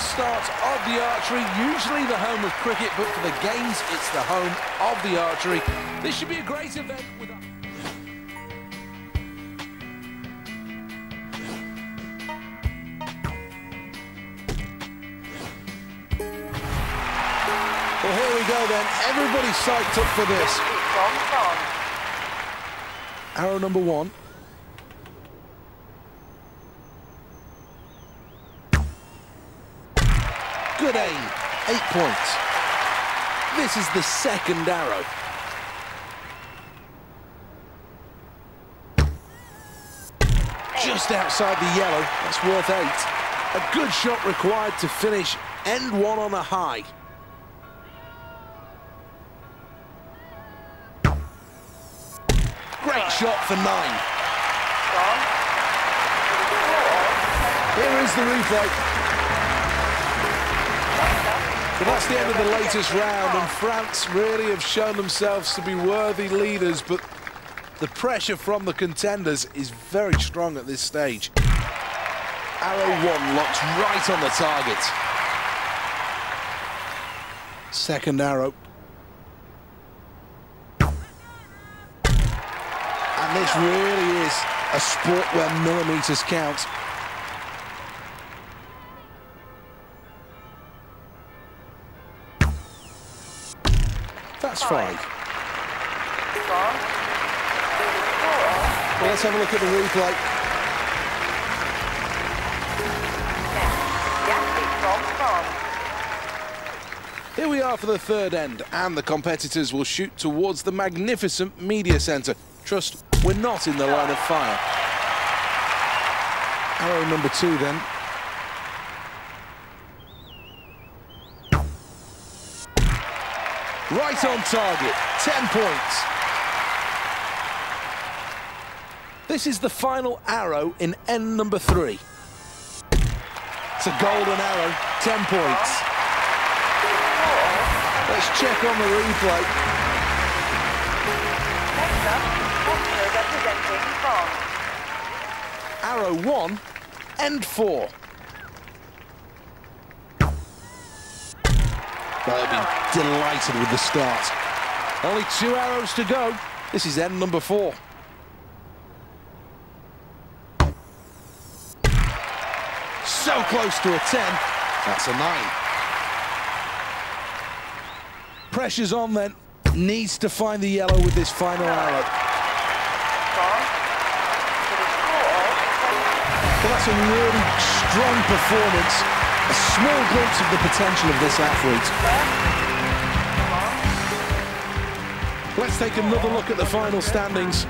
start of the archery, usually the home of cricket, but for the games, it's the home of the archery. This should be a great event. Well, here we go then. Everybody's psyched up for this. Arrow number 1. Good aim, 8 points. This is the second arrow. Just outside the yellow, that's worth 8. A good shot required to finish end 1 on a high. Great shot for 9. Here is the replay. So that's the end of the latest round, and France really have shown themselves to be worthy leaders, but the pressure from the contenders is very strong at this stage. Arrow 1 locks right on the target. Second arrow. And this really is a sport where millimetres count. That's 5. Well, let's have a look at the replay. Here we are for the third end, and the competitors will shoot towards the magnificent media centre. Trust, we're not in the line of fire. Arrow number 2 then. Right on target, 10 points. This is the final arrow in end number 3. It's a golden arrow, 10 points. Let's check on the replay. Arrow 1, end 4. They'll be delighted with the start. Only 2 arrows to go. This is end number 4. So close to a 10. That's a 9. Pressure's on then. Needs to find the yellow with this final arrow. Well, that's a really strong performance. A small glimpse of the potential of this athlete. Let's take another look at the final standings.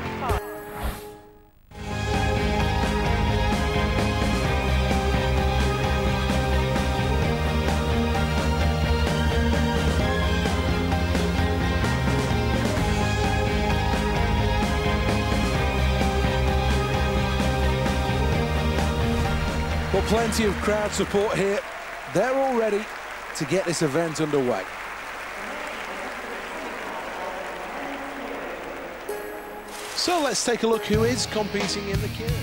Well, plenty of crowd support here. They're all ready to get this event underway. So let's take a look who is competing in the keirin.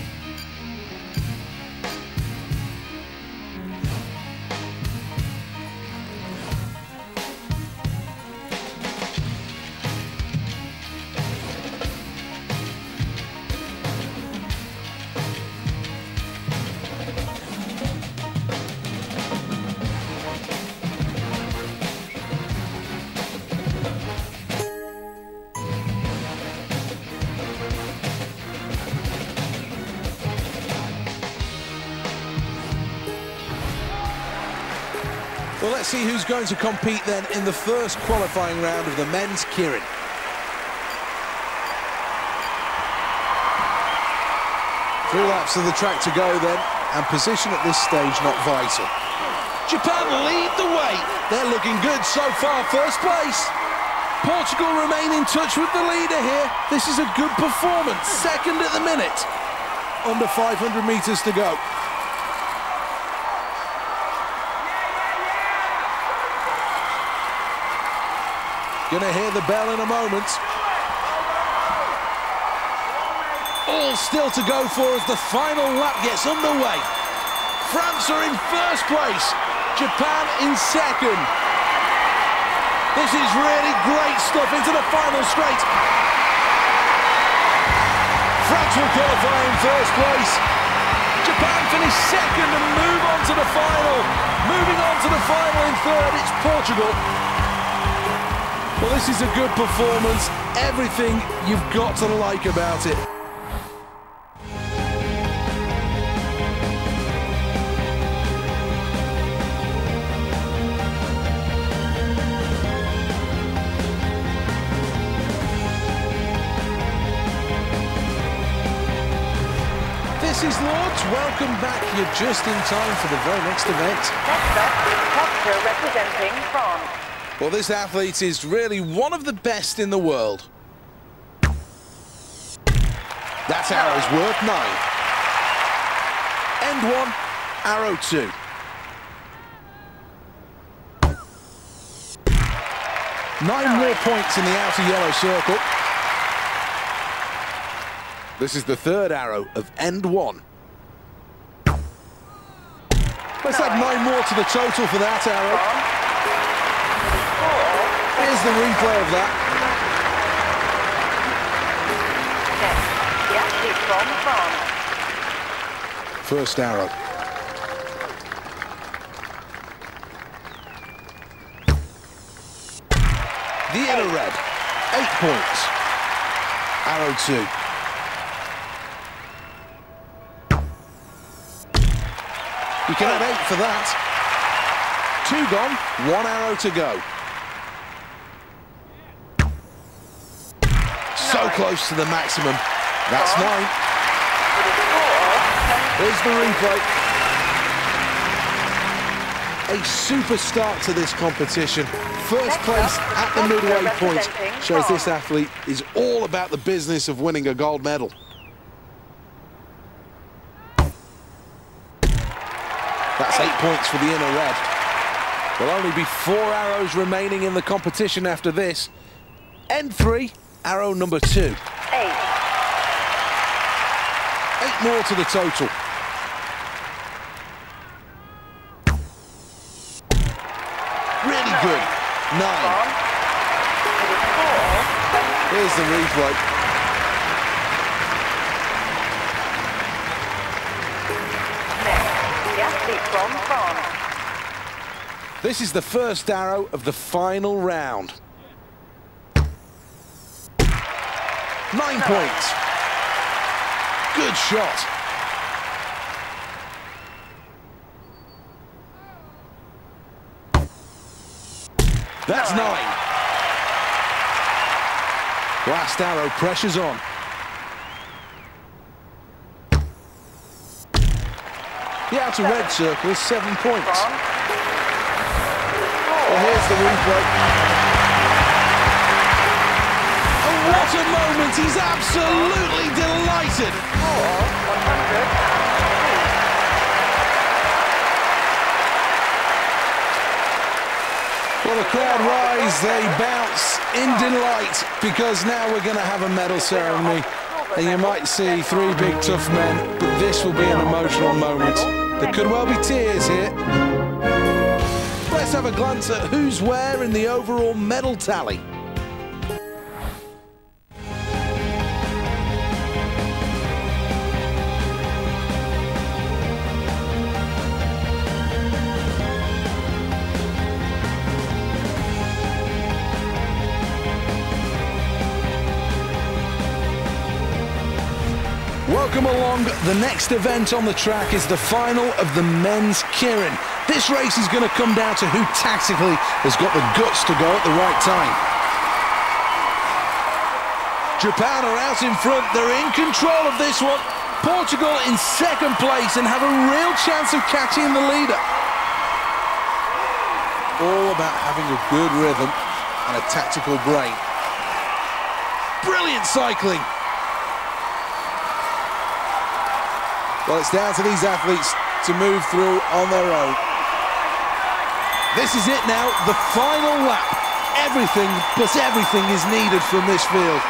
Well, let's see who's going to compete then in the first qualifying round of the men's keirin. Three laps of the track to go then, and position at this stage not vital. Japan lead the way. They're looking good so far, first place. Portugal remain in touch with the leader here. This is a good performance, second at the minute. Under 500 metres to go. Gonna hear the bell in a moment. All still to go for as the final lap gets underway. France are in first place. Japan in second. This is really great stuff into the final straight. France will qualify in first place. Japan finish second and move on to the final. Moving on to the final in third, it's Portugal. Well, this is a good performance. Everything you've got to like about it. This is Lords. Welcome back. You're just in time for the very next event. Next up, Portugal representing France. Well, this athlete is really one of the best in the world. That's arrow's worth 9. End 1, arrow 2. Nine more points in the outer yellow circle. This is the third arrow of end 1. Let's add 9 more to the total for that arrow. Here's the replay of that. First arrow. The inner red. 8 points. Arrow 2. You can have 8 for that. 2 gone, 1 arrow to go. So close to the maximum. That's 9. Here's the replay. A super start to this competition. First place at the midway point shows this athlete is all about the business of winning a gold medal. That's 8 points for the inner red. There'll only be 4 arrows remaining in the competition after this. End 3, arrow number 2. 8 more to the total. Really good. 9. Here's the replay. From France. This is the first arrow of the final round. 9 points. Good shot. That's 9. Last arrow, pressure's on. The outer red circle is 7 points. Well, here's the replay. And what a moment! He's absolutely delighted. Well, the crowd rise, they bounce in delight, because now we're going to have a medal ceremony. And you might see 3 big tough men, but this will be an emotional moment. There could well be tears here. Let's have a glance at who's where in the overall medal tally. Welcome along. The next event on the track is the final of the men's Kirin. This race is going to come down to who tactically has got the guts to go at the right time. Japan are out in front. They're in control of this one. Portugal in second place and have a real chance of catching the leader. All about having a good rhythm and a tactical brain. Brilliant cycling. Well, it's down to these athletes to move through on their own. This is it now, the final lap. Everything plus everything is needed from this field.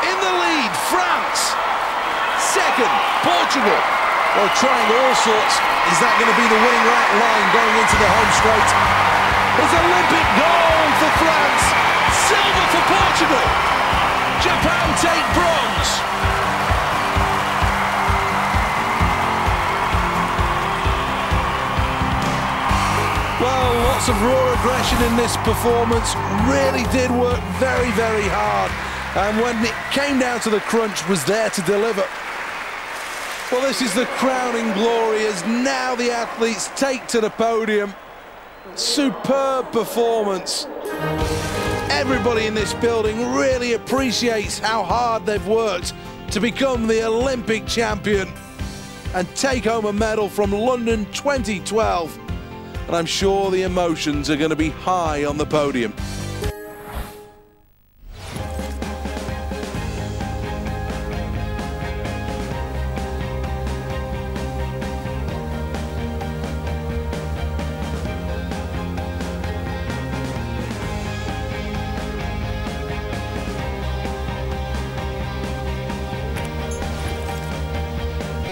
In the lead, France. Second, Portugal. Well, trying all sorts. Is that going to be the winning line going into the home straight? It's Olympic gold for France. Silver for Portugal. Japan take bronze. Well, lots of raw aggression in this performance. Really did work very, very hard. And when it came down to the crunch, was there to deliver. Well, this is the crowning glory as now the athletes take to the podium. Superb performance. Everybody in this building really appreciates how hard they've worked to become the Olympic champion and take home a medal from London 2012. And I'm sure the emotions are going to be high on the podium.